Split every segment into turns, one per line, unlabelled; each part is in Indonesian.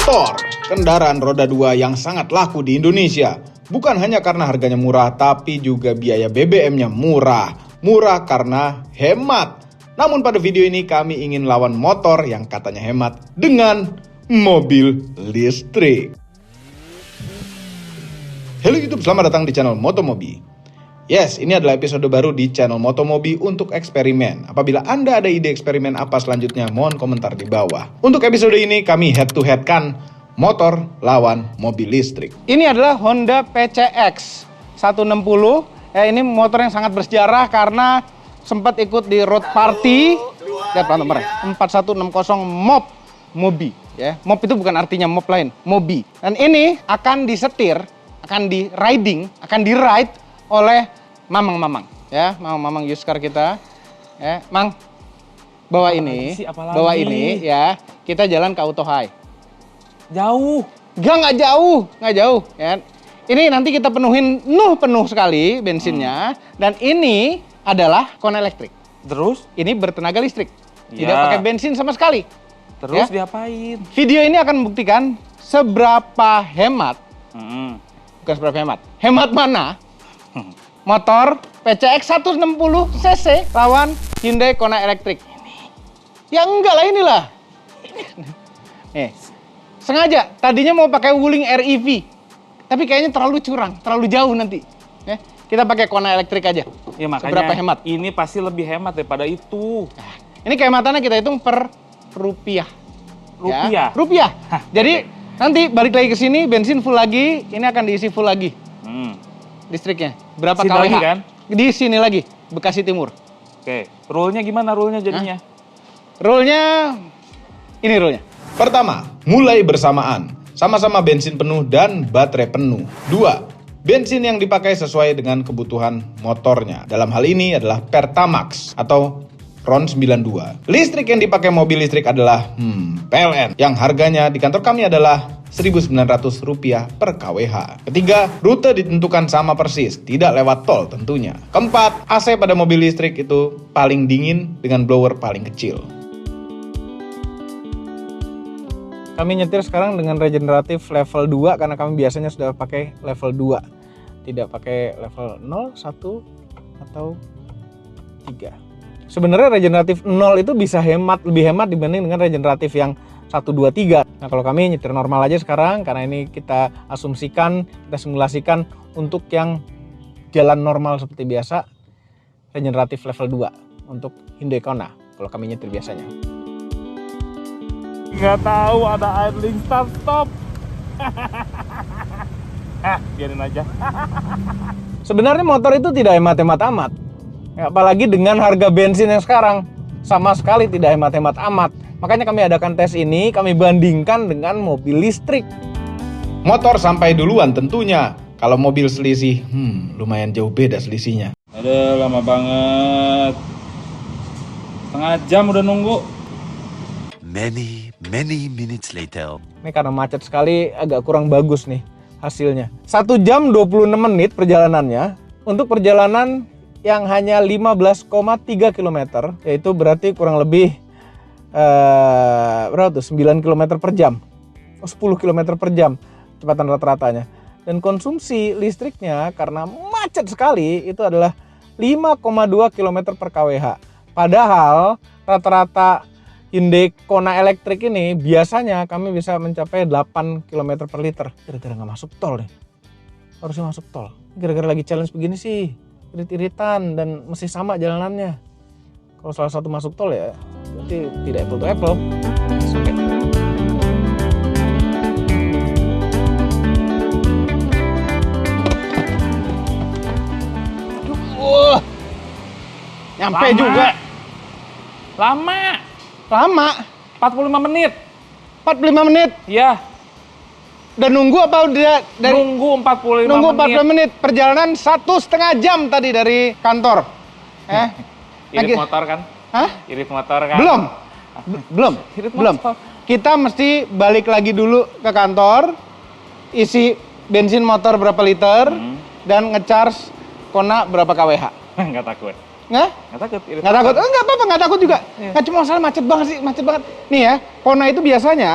Motor, kendaraan roda 2 yang sangat laku di Indonesia. Bukan hanya karena harganya murah, tapi juga biaya BBM-nya murah. Murah karena hemat. Namun pada video ini kami ingin lawan motor yang katanya hemat dengan mobil listrik. Halo YouTube, selamat datang di channel Motomobi. Yes, ini adalah episode baru di channel Motomobi untuk eksperimen. Apabila Anda ada ide eksperimen apa selanjutnya, mohon komentar di bawah. Untuk episode ini kami head to head kan motor lawan mobil listrik.
Ini adalah Honda PCX 160. Ini motor yang sangat bersejarah karena sempat ikut di road party. Lihat plat nomornya 4160 Mobi. Ya, Mob itu bukan artinya mob lain, Mobi. Dan ini akan disetir, akan di riding, akan di ride oleh Mamang, ya, Mamang used car kita, ya, Mang, bawa ini, ya, kita jalan ke Auto High.
Jauh?
Nggak jauh, ya. Ini nanti kita penuh sekali bensinnya, dan ini adalah Kona elektrik.
Terus?
Ini bertenaga listrik, tidak
Ya.
pakai bensin sama sekali.
Terus
Ya.
diapain?
Video ini akan membuktikan seberapa hemat, bukan seberapa hemat, hemat mana motor PCX 160 cc lawan Hyundai Kona elektrik. Ya enggak lah, inilah. Nih, sengaja tadinya mau pakai Wuling REV, tapi kayaknya terlalu curang, terlalu jauh nanti. Ya, kita pakai Kona elektrik aja.
Ya makanya
seberapa hemat?
Ini pasti lebih hemat daripada itu.
Nah, ini kehematannya kita hitung per rupiah.
Rupiah?
Ya, rupiah. Jadi nanti balik lagi ke sini, bensin full lagi, ini akan diisi full lagi. Listriknya. Berapa
Sini
kWh?
lagi kan?
Di sini lagi, Bekasi Timur.
Oke, rule-nya gimana jadinya?
Rule-nya, ini rule-nya.
Pertama, mulai bersamaan. Sama-sama bensin penuh dan baterai penuh. 2. Bensin yang dipakai sesuai dengan kebutuhan motornya. Dalam hal ini adalah Pertamax atau RON 92. Listrik yang dipakai mobil listrik adalah PLN. Yang harganya di kantor kami adalah Rp1.900 per kWh. Ketiga, rute ditentukan sama persis, tidak lewat tol tentunya. Keempat, AC pada mobil listrik itu paling dingin dengan blower paling kecil.
Kami nyetir sekarang dengan regeneratif level 2 karena kami biasanya sudah pakai level 2. Tidak pakai level 0, 1, atau 3. Sebenarnya regeneratif 0 itu bisa lebih hemat dibanding dengan regeneratif yang 1, 2, 3. Nah, kalau kami nyetir normal aja sekarang, karena ini kita asumsikan, kita simulasikan untuk yang jalan normal seperti biasa, regeneratif level 2 untuk Hyundai Kona, kalau kami nyetir biasanya.
Nggak tahu ada idling start stop. Biarin aja.
Sebenarnya motor itu tidak hemat-hemat amat. Ya, apalagi dengan harga bensin yang sekarang, sama sekali tidak hemat-hemat amat. Makanya kami adakan tes ini, kami bandingkan dengan mobil listrik.
Motor sampai duluan tentunya. Kalau mobil selisih, lumayan jauh beda selisihnya.
Aduh, lama banget. Setengah jam udah nunggu.
Many minutes later.
Ini karena macet sekali, agak kurang bagus nih hasilnya. 1 jam 26 menit perjalanannya. Untuk perjalanan yang hanya 15,3 km, yaitu berarti kurang lebih berapa tuh? 9 km per jam. 10 km per jam kecepatan rata-ratanya. Dan konsumsi listriknya karena macet sekali itu adalah 5,2 km per kWh. Padahal rata-rata Hyundai Kona elektrik ini biasanya kami bisa mencapai 8 km per liter. Gara-gara nggak masuk tol nih. Harusnya masuk tol. Gara-gara lagi challenge begini sih, irit-iritan dan mesti sama jalanannya. Kalau salah satu masuk tol ya berarti tidak apple to apple. Okay. Nyampe
Lama.
juga.
Lama. 45 menit.
45 menit.
Iya.
Dan nunggu apa udah dari
Nunggu 45
nunggu 45
menit.
menit. Perjalanan 1,5 jam tadi dari kantor.
Irit motor kan?
Hah?
Irit motor kan?
Belum.
Irit
Belum.
motor.
Kita mesti balik lagi dulu ke kantor, isi bensin motor berapa liter, dan ngecharge Kona berapa kWh.
Nggak takut.
Nggak?
Nggak takut. Irit
Nggak takut?
motor.
Nggak apa-apa, nggak takut juga.
Iya.
Nggak cuma masalah macet banget sih, macet banget. Nih ya, Kona itu biasanya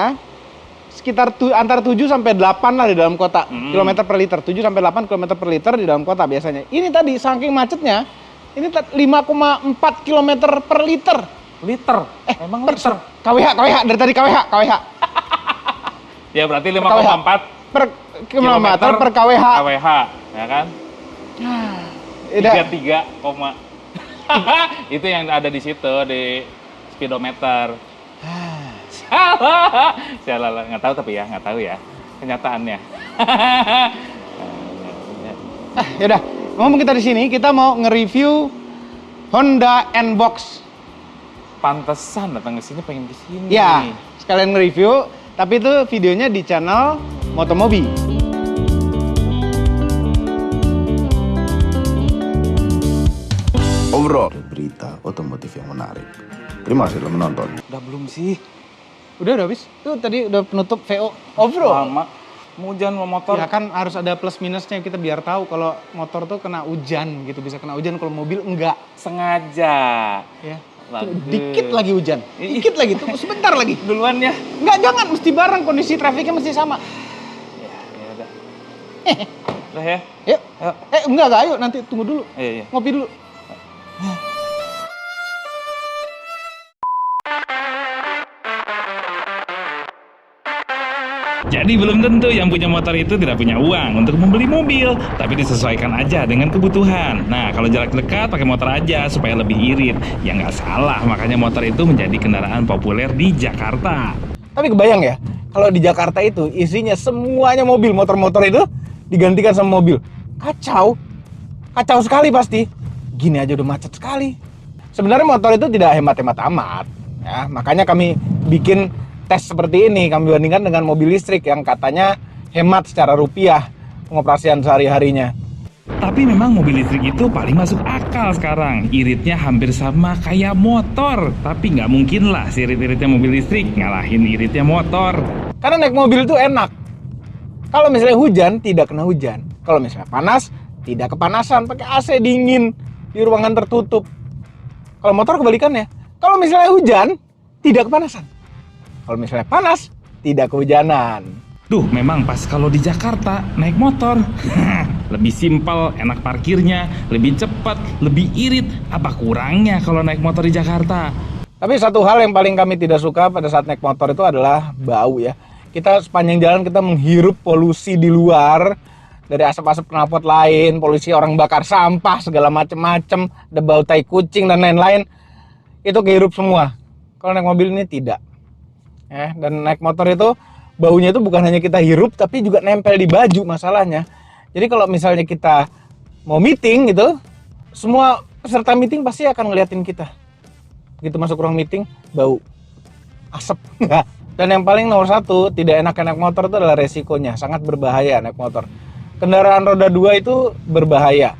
sekitar antara 7 sampai 8 lah di dalam kota. Kilometer per liter, 7 sampai 8 kilometer per liter di dalam kota biasanya. Ini tadi saking macetnya, ini 5,4 kilometer per liter.
Liter? Emang liter?
KWH, dari tadi KWH.
Ya berarti 5,4
per kilometer per KWH.
KWH, ya kan? 33, itu yang ada di situ di speedometer. Salah, nggak tahu ya kenyataannya.
Yaudah, ngomong kita di sini, kita mau nge-review Honda N-Box.
Pantesan datang ke sini, pengen ke sini.
Ya, sekalian nge-review, tapi itu videonya di channel Motomobi.
Overall, berita otomotif yang menarik. Terima kasih telah menonton.
Udah belum sih?
Udah habis. Tuh tadi udah penutup VO overall.
Lama. Mau hujan mau motor.
Ya kan harus ada plus minusnya, kita biar tahu kalau motor tuh kena hujan gitu, bisa kena hujan, kalau mobil enggak.
Sengaja.
Ya.
Bagus.
Dikit lagi hujan. Dikit lagi, tunggu sebentar lagi.
Duluan ya.
Enggak, jangan, mesti bareng, kondisi trafiknya mesti sama.
Ya udah. Udah ya.
Yuk. Enggak, ayo nanti tunggu dulu.
Iya.
Ngopi dulu.
Jadi belum tentu yang punya motor itu tidak punya uang untuk membeli mobil, tapi disesuaikan aja dengan kebutuhan. Nah, kalau jarak dekat pakai motor aja supaya lebih irit. Ya nggak salah, makanya motor itu menjadi kendaraan populer di Jakarta.
Tapi kebayang ya, kalau di Jakarta itu isinya semuanya mobil, motor-motor itu digantikan sama mobil. Kacau sekali pasti. Gini aja udah macet sekali. Sebenarnya motor itu tidak hemat-hemat amat, ya. Makanya kami bikin tes seperti ini, kami bandingkan dengan mobil listrik yang katanya hemat secara rupiah pengoperasian sehari-harinya.
Tapi memang mobil listrik itu paling masuk akal sekarang. Iritnya hampir sama kayak motor. Tapi nggak mungkin lah si irit-iritnya mobil listrik ngalahin iritnya motor.
Karena naik mobil itu enak. Kalau misalnya hujan, tidak kena hujan. Kalau misalnya panas, tidak kepanasan, pakai AC dingin di ruangan tertutup. Kalau motor kebalikannya. Kalau misalnya hujan, tidak kepanasan. Kalau misalnya panas, tidak kehujanan.
Duh, memang pas kalau di Jakarta naik motor lebih simpel, enak parkirnya, lebih cepat, lebih irit. Apa kurangnya kalau naik motor di Jakarta?
Tapi satu hal yang paling kami tidak suka pada saat naik motor itu adalah bau ya. Kita sepanjang jalan kita menghirup polusi di luar, dari asap-asap knalpot lain, polusi orang bakar sampah, segala macem-macem, ada bau tai kucing dan lain-lain. Itu kehirup semua. Kalau naik mobil ini tidak. Dan naik motor itu baunya itu bukan hanya kita hirup, tapi juga nempel di baju masalahnya. Jadi kalau misalnya kita mau meeting gitu, semua peserta meeting pasti akan ngeliatin kita. Begitu masuk ruang meeting, bau asap. Dan yang paling nomor satu, tidak enak naik motor itu adalah resikonya. Sangat berbahaya naik motor. Kendaraan roda 2 itu berbahaya.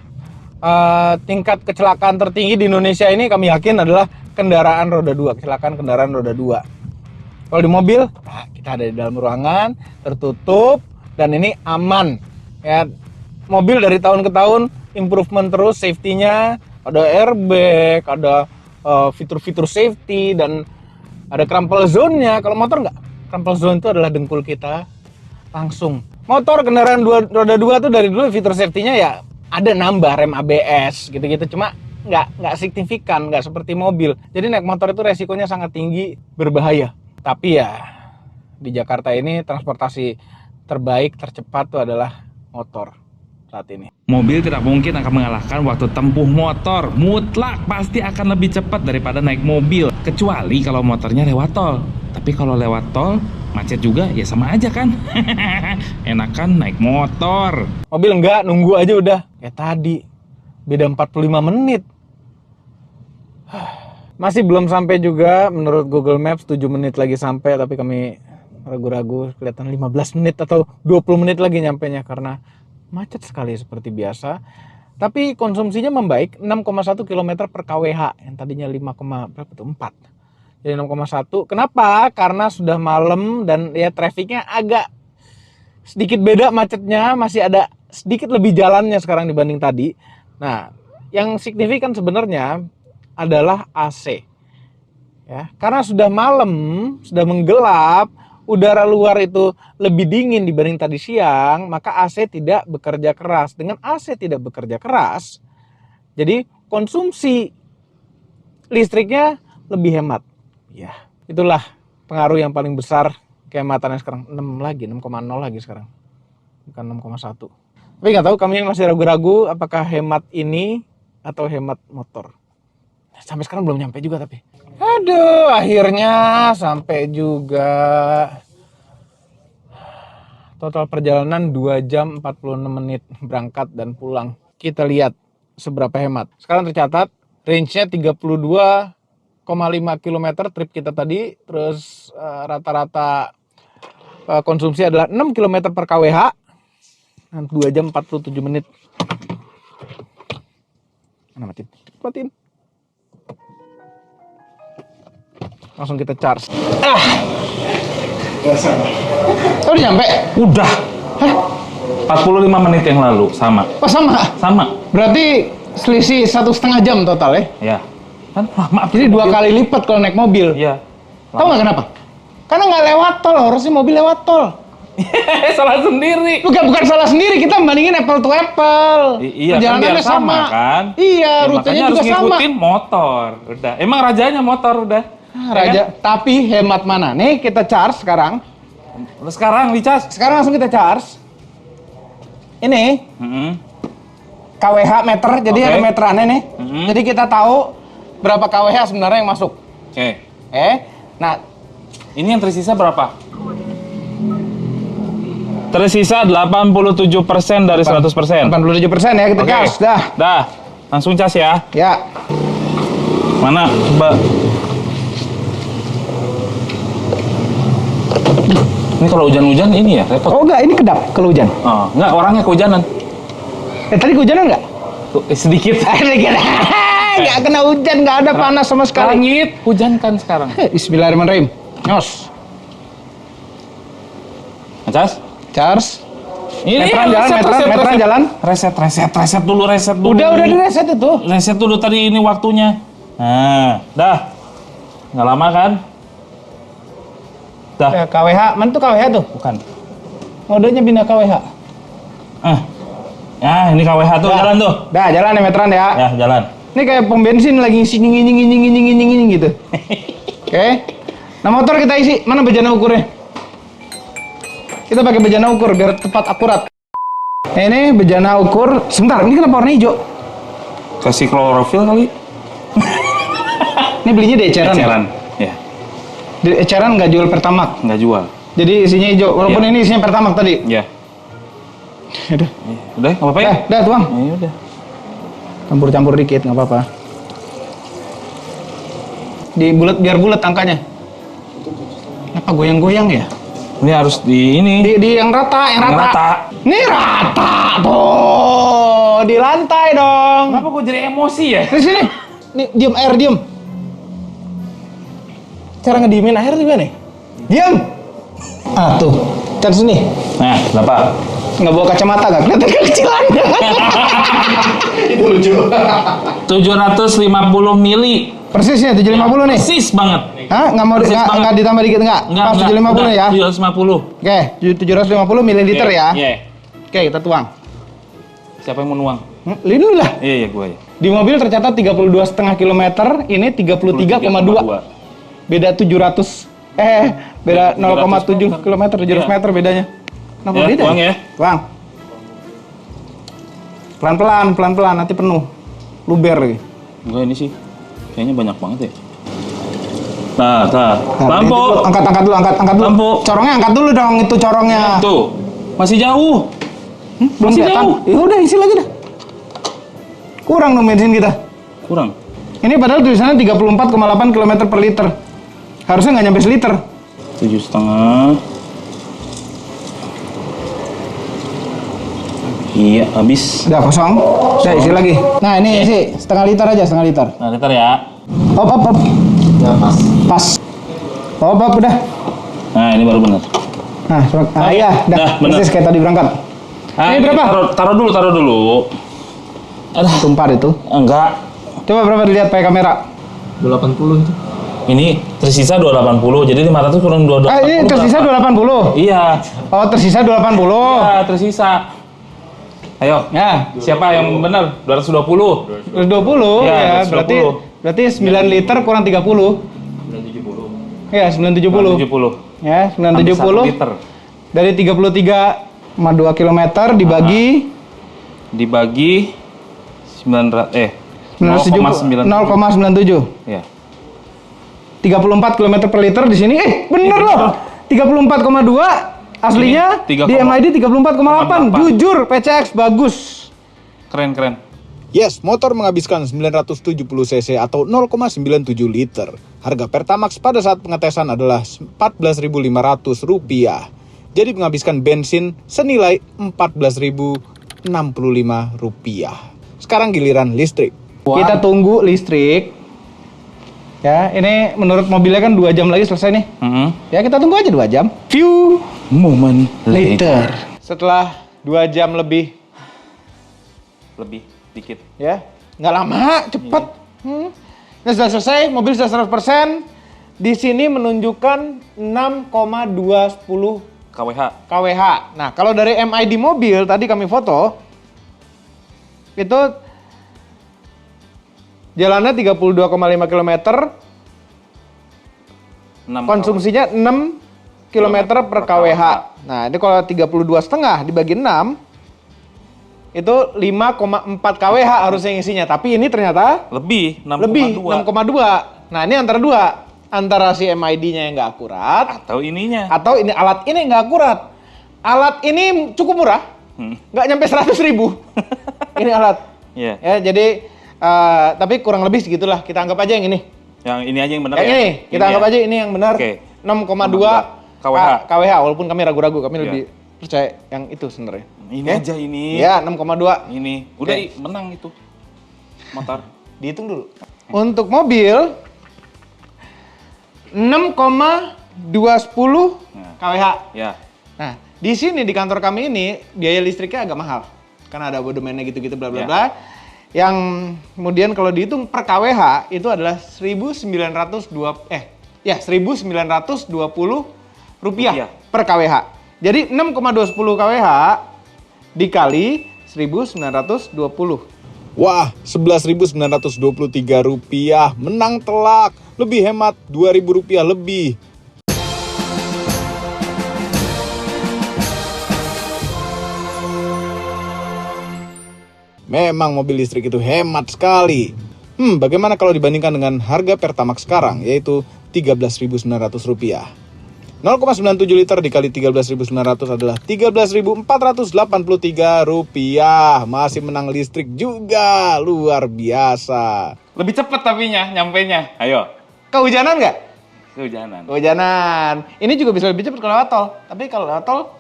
Tingkat kecelakaan tertinggi di Indonesia ini kami yakin adalah kendaraan roda 2, kecelakaan kendaraan roda 2. Kalau di mobil, kita ada di dalam ruangan, tertutup, dan ini aman. Ya, mobil dari tahun ke tahun improvement terus safety-nya, ada airbag, ada fitur-fitur safety, dan ada crumple zone-nya. Kalau motor enggak, crumple zone itu adalah dengkul kita langsung. Motor kendaraan roda 2 tuh dari dulu fitur safety-nya ya ada nambah rem ABS gitu-gitu, cuma nggak signifikan, nggak seperti mobil. Jadi naik motor itu resikonya sangat tinggi, berbahaya. Tapi ya di Jakarta ini transportasi terbaik, tercepat itu adalah motor saat ini.
Mobil tidak mungkin akan mengalahkan waktu tempuh motor. Mutlak pasti akan lebih cepat daripada naik mobil. Kecuali kalau motornya lewat tol. Tapi kalau lewat tol, macet juga ya sama aja kan. Enakan naik motor.
Mobil enggak, nunggu aja udah. Kayak tadi, beda 45 menit. Masih belum sampai juga, menurut Google Maps 7 menit lagi sampai. Tapi kami ragu-ragu, kelihatan 15 menit atau 20 menit lagi nyampenya. Karena macet sekali seperti biasa. Tapi konsumsinya membaik, 6,1 km per kWh. Yang tadinya 4. Jadi 6,1. Kenapa? Karena sudah malam dan ya trafiknya agak sedikit beda macetnya. Masih ada sedikit lebih jalannya sekarang dibanding tadi. Nah, yang signifikan sebenarnya adalah AC. Ya, karena sudah malam, sudah menggelap, udara luar itu lebih dingin dibanding tadi siang, maka AC tidak bekerja keras. Dengan AC tidak bekerja keras, jadi konsumsi listriknya lebih hemat. Ya, itulah pengaruh yang paling besar kehematannya sekarang. 6,0 lagi sekarang. Bukan 6,1. Tapi nggak tahu kami masih ragu-ragu apakah hemat ini atau hemat motor. Sampai sekarang belum nyampe juga tapi. Aduh, akhirnya sampai juga. Total perjalanan 2 jam 46 menit berangkat dan pulang. Kita lihat seberapa hemat. Sekarang tercatat range-nya 32,5 km trip kita tadi. Terus rata-rata konsumsi adalah 6 km per kWh. 2 jam 47 menit. Mana matiin? Matiin. Langsung kita charge. Udah nyampe?
Udah.
Hah?
45 menit yang lalu sama.
Oh sama?
Sama.
Berarti selisih 1,5 jam total ya?
Ya. Kan maaf.
Jadi 2 kali lipat kalau naik mobil.
Iya.
Tahu nggak kenapa? Karena nggak lewat tol, harusnya mobil lewat tol.
Salah sendiri.
Bukan salah sendiri, kita bandingin apple to apple.
Iya kan biar sama kan?
Iya,
Ya,
rutenya
makanya
juga
harus
sama.
ngikutin motor. Udah. Emang rajanya motor udah.
Raja, tapi hemat mana? Nih kita charge sekarang.
Terus sekarang dicas.
Sekarang langsung kita charge. Ini kWh meter, jadi
Oke.
ada meterannya nih. Jadi kita tahu berapa kWh sebenarnya yang masuk.
Oke.
Nah,
Ini yang tersisa berapa? Tersisa 87% dari 100%.
87% ya kita
Oke.
charge. Dah.
Dah. Langsung cas ya.
Ya.
Mana? Coba. Ini kalau hujan-hujan ini ya repot.
Oh enggak, ini kedap kalau hujan.
Oh, enggak, orangnya kehujanan.
Tadi kehujanan enggak?
Sedikit.
Enggak kena hujan, enggak ada panas sama sekali.
Langit hujan kan sekarang.
Bismillahirrahmanirrahim. Nyos.
Cas?
Charge.
Ini
Meteran jalan, meteran jalan.
Reset dulu.
Udah di reset itu.
Reset dulu tadi ini waktunya. Nah, dah. Nggak lama kan? Dah.
Ya, KWH, mana tuh KWH tuh?
Bukan.
Modenya bina KWH.
Ya, ini KWH tuh
Dah.
jalan tuh.
Dah, jalan ya meteran ya.
Ya, jalan.
Ini kayak pom bensin lagi ngisi nying gitu. Oke. Nah, motor kita isi. Mana bejana ukurnya? Kita pakai bejana ukur biar tepat akurat. Nah, ini bejana ukur. Sebentar, ini kenapa warna hijau?
Kasih klorofil kali.
Ini belinya di eceran.
Eceran. Ya,
Di eceran nggak jual Pertamax.
nggak jual.
Jadi isinya hijau. Walaupun
Iya.
ini isinya Pertamax tadi.
Ya.
Udah.
Udah, nggak apa-apa ya?
Dah, tuang.
Ya udah.
Campur-campur dikit, nggak apa-apa. Biar bulat angkanya. Apa goyang-goyang ya?
Ini harus di ini.
Di yang rata.
Yang rata.
Ini rata tuh, di lantai dong.
Kenapa gue jadi emosi ya?
Di sini. Nih, diem. Cara ngediemin air juga nih. Diem. Ah tuh, charge sini.
Nah, berapa?
Nggak bawa kacamata nggak kelihatan kekecilannya. Itu lucu.
750 mili.
Persisnya 750 nih.
Persis banget.
Hah?
Persis banget.
Nggak ditambah dikit nggak? Pas 750 ya.
750.
Oke, 750 mililiter ya.
Iya.
Oke, kita tuang.
Siapa yang mau nuang?
Lihat dulu lah.
Iya, gue ya.
Di mobil tercatat 32,5 km, ini 33,2. Beda 700. Beda 0,7 km, 700 meter bedanya. Kenapa
Ya,
beda?
tuang ya.
Tuang. Pelan-pelan, nanti penuh. Luber lagi.
Enggak, ini sih. Kayaknya banyak banget ya. Nah,
Nah,
lampu.
itu, angkat dulu.
Lampu.
Corongnya angkat dulu dong, itu corongnya.
Tuh. Masih jauh.
Belum
masih
kelihatan.
jauh.
Ya udah, isi lagi dah. Kurang dong bensin kita.
Kurang.
Ini padahal tulisannya 34,8 km per liter. Harusnya nggak nyampe seliter.
7,5. Iya, habis.
Udah kosong. Udah isi lagi. Nah ini isi setengah liter aja, setengah liter.
Nah, liter ya.
Op. Ya, pas. Op, udah.
Nah, ini baru benar.
Nah, iya,
Dah,
dah.
bener.
Persis kayak tadi berangkat.
Nah,
Ini berapa?
Taruh dulu. Aduh,
Tumpar itu.
enggak.
Coba berapa dilihat pakai kamera?
80 itu.
Ini tersisa 280, jadi 500 kurang 280.
Ah, ini tersisa 280.
Iya.
Oh, tersisa 280.
Iya, tersisa. Ayo.
Ya,
Siapa yang benar? 220.
220
Ya,
ya,
220.
berarti 9 liter kurang 30. 970. Ya, 970.
70.
Ya,
Hampir 1
970.
liter.
Dari 33,2 km dibagi 0,97.
Ya.
34 km per liter di sini. Bener loh. 34,2 aslinya
Ini 3,
di MID 34,8. Jujur PCX bagus.
Keren.
Yes, motor menghabiskan 970 cc atau 0,97 liter. Harga Pertamax pada saat pengetesan adalah Rp14.500. Jadi menghabiskan bensin senilai Rp14.065. Sekarang giliran listrik.
Kita tunggu listrik. Ya, ini menurut mobilnya kan 2 jam lagi selesai nih. Ya, kita tunggu aja 2 jam. Few
Moment
later. Setelah 2 jam lebih,
dikit.
ya, nggak lama, cepet. Nah, sudah selesai, mobil sudah 100%. Di sini menunjukkan 6,210 kWh. Nah, kalau dari MID mobil tadi kami foto, itu jalannya 32,5 km, konsumsinya 6 km per kWh. Nah, ini kalau 32,5 dibagi 6, itu 5,4 kWh harusnya ngisinya. Tapi ini ternyata
Lebih
6,2. Nah, ini antara dua. Antara si MID-nya yang nggak akurat,
Atau ininya.
atau ini alat ini yang nggak akurat. Alat ini cukup murah, nggak nyampe 100.000. Ini alat.
Iya.
Ya, jadi tapi kurang lebih segitulah. Kita anggap aja yang ini.
Yang ini aja yang benar
Yang
ya.
ini, kita anggap aja ini yang benar.
Oke.
6,2 kWh. Walaupun kami ragu-ragu, kami
Iya.
lebih percaya yang itu sebenarnya.
Ini
Oke?
aja ini.
Ya, 6,2.
Ini. Udah
Oke.
menang itu. Motor.
Dihitung dulu. Untuk mobil 6,210 kWh.
Ya.
Nah, di sini di kantor kami ini biaya listriknya agak mahal. Karena ada abodemennya gitu-gitu bla bla bla. Yang kemudian kalau dihitung per kWh itu adalah 1.920 rupiah per kWh. Jadi 6,210 kWh dikali 1.920.
Wah, Rp11.923. Menang telak. Lebih hemat Rp2.000 lebih. Memang mobil listrik itu hemat sekali. Bagaimana kalau dibandingkan dengan harga Pertamax sekarang, yaitu Rp13.900. 0,97 liter dikali 13.900 adalah Rp13.483. Masih menang listrik juga, luar biasa.
Lebih cepet tapi nyampenya. Ayo.
Kehujanan nggak?
Kehujanan.
Ini juga bisa lebih cepat kalau lewat tol. Tapi kalau lewat tol,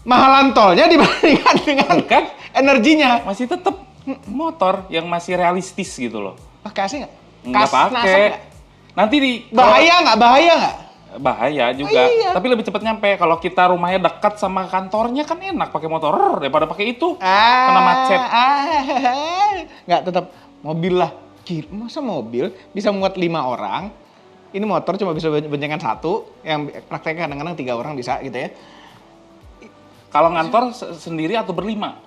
mahalan tolnya dibandingkan dengan
Kan?
energinya.
Masih tetap motor yang masih realistis gitu loh.
Pakai AC nggak?
Nggak pakai. Nanti
Bahaya nggak?
bahaya juga.
Iya.
Tapi lebih cepat nyampe. Kalau kita rumahnya dekat sama kantornya kan enak pakai motor daripada pakai itu. Kena macet.
Nggak, tetap mobil lah. Masa mobil bisa muat 5 orang? Ini motor cuma bisa boncengan 1, yang prakteknya kadang-kadang 3 orang bisa gitu ya.
Kalau ngantor sendiri atau berlima?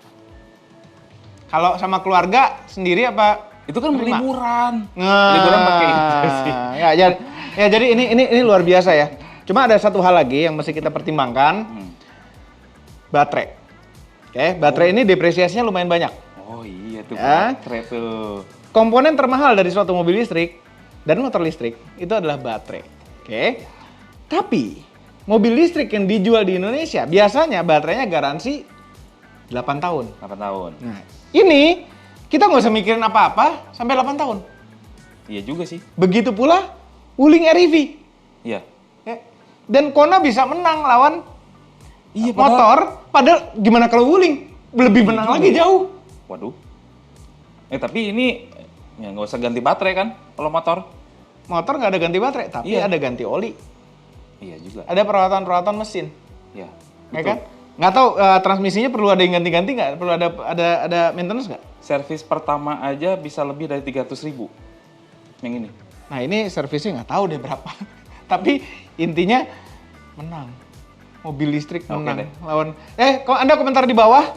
Kalau sama keluarga sendiri apa?
Itu kan
berlima?
liburan. Liburan pakai itu sih.
Ya, jadi ini luar biasa ya. Cuma ada satu hal lagi yang mesti kita pertimbangkan. Baterai. Oke, baterai ini depresiasinya lumayan banyak.
Oh iya tuh,
Ya.
baterai tuh.
Komponen termahal dari suatu mobil listrik dan motor listrik itu adalah baterai. Oke. Tapi mobil listrik yang dijual di Indonesia biasanya baterainya garansi 8 tahun.
8 tahun.
Nah, ini kita nggak usah mikirin apa-apa sampai 8 tahun.
Iya juga sih.
Begitu pula Wuling REV.
Iya.
Ya. Dan Kona bisa menang lawan
Iya,
motor. Padahal gimana kalau Wuling? Lebih menang lagi jauh.
Waduh. Tapi ini ya nggak usah ganti baterai kan kalau motor.
Motor nggak ada ganti baterai, tapi
Iya.
ada ganti oli.
Iya juga.
Ada perawatan mesin.
Iya.
Ya kan? Nggak tahu transmisinya perlu ada yang ganti-ganti nggak? Perlu ada maintenance nggak?
Servis pertama aja bisa lebih dari 300.000. Yang ini.
Nah ini servisnya nggak tahu deh berapa. Tapi intinya menang. Mobil listrik menang
deh.
lawan. Kok Anda komentar di bawah.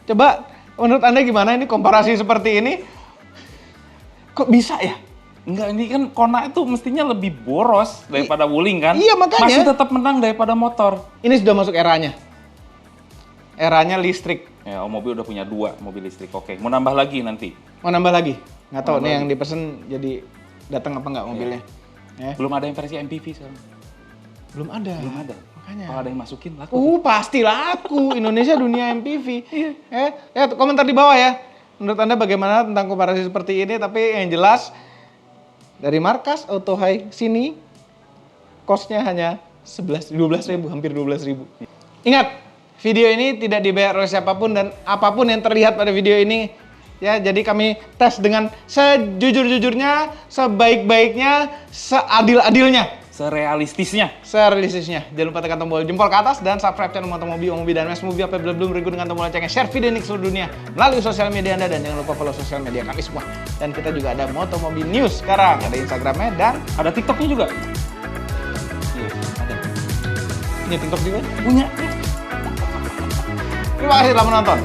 Coba menurut Anda gimana ini komparasi seperti ini? Kok bisa ya?
Enggak, ini kan Kona itu mestinya lebih boros daripada Wuling kan?
Iya, makanya.
Masih tetap menang daripada motor.
Ini sudah masuk eranya. Eranya listrik.
Ya, mobil udah punya 2 mobil listrik. Oke, mau nambah lagi nanti?
Mau nambah lagi? Nggak tahu
Nambah
nih
lagi.
yang dipesen jadi datang apa nggak mobilnya. Ya.
Belum ada yang versi MPV sekarang.
Belum ada.
Belum ada.
Makanya.
Kalau ada yang masukin laku.
Pasti laku. Indonesia dunia MPV. Ya, komentar di bawah ya. Menurut Anda bagaimana tentang komparasi seperti ini? Tapi yang jelas dari markas Auto High sini cost-nya hanya 12.000, hampir 12.000. Ingat, video ini tidak dibayar oleh siapapun dan apapun yang terlihat pada video ini ya, jadi kami tes dengan sejujur-jujurnya, sebaik-baiknya, seadil-adilnya.
Serealistisnya.
Serealistisnya. Jangan lupa tekan tombol jempol ke atas dan subscribe channel Motomobi, Omobi, dan Mes Mobi apa belum beriku dengan tombol loncengnya. Share video ini ke seluruh dunia melalui sosial media Anda dan jangan lupa follow sosial media kami semua. Dan kita juga ada Motomobi News sekarang, ada Instagramnya dan
Ada TikToknya juga.
iya, ada. Punya TikTok juga.
Punya.
Terima kasih telah menonton.